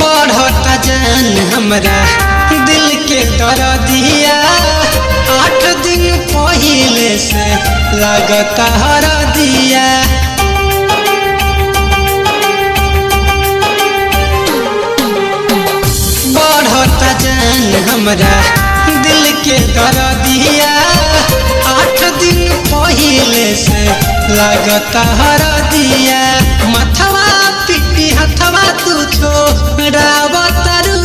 बढ़ता जान हमरा दिल के दर्दिया 8 दिन पहले से लगता हरदिया। बढ़ता जान हमरा दिल के दर्दिया 8 दिन पहले से लगता हरदिया। मथवा पिटी हथवा तू छोड़ावतरू,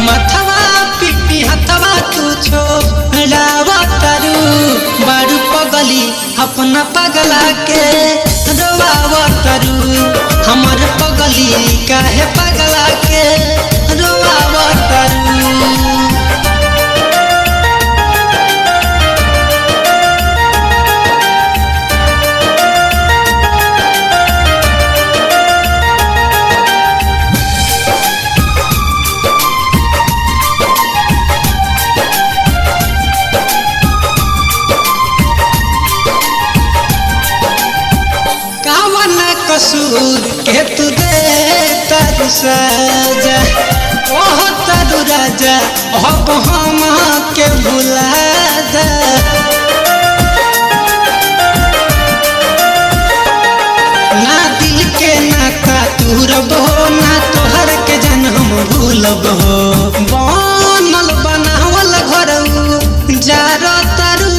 मथवा पिटी हथवा तू छोड़ावतरू। बारू पगली अपना पगला के रोवावतरू, हमर पगली काहे पगला के रोवावतरू। कसूर के तू दे तारू सजा, ओह तारू राजा अब हम के भुला जा। ना दिल के नाता तूरब हो, ना तोहर के जन्म भूलब हो। बनल बनावल घर जारो तारू,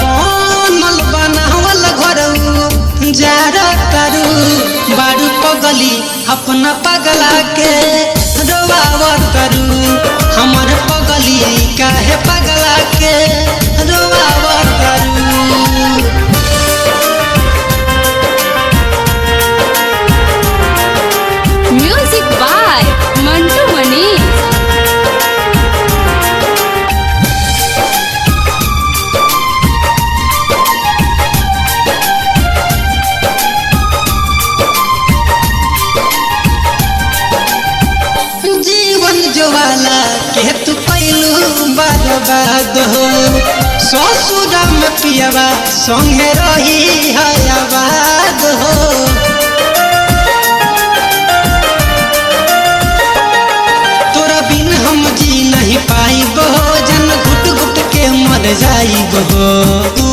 बनल बनावल घर जारो तारू। बारू पगली अपना पगला के रोवावतरू, हमर पगली काहे पगला के रोवावतरू। Music by Mantu Manish. ज्वाला के तू पहलू बर्बाद हो, ससुरा में पियवा संगे रही है आबाद हो। तोरा बिन हम जी नहीं पाइब हो, जन घुट घुट के मर जाइब हो। तू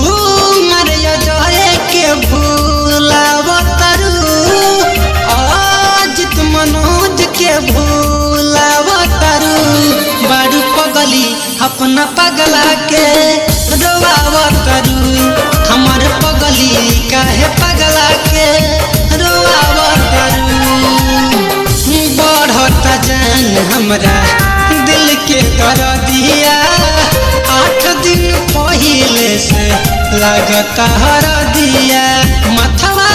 मर जाए के भूलावतरू, अजित मनोज के भूलावतरू। बारू पगली अपना पगला के रोवावतरू, हमर पगली काहे पगला के रोवावतरू। बढ़ता जान हमरा दिल के दर्दिया 8 दिन पहले से लगता हरदिया। मथवा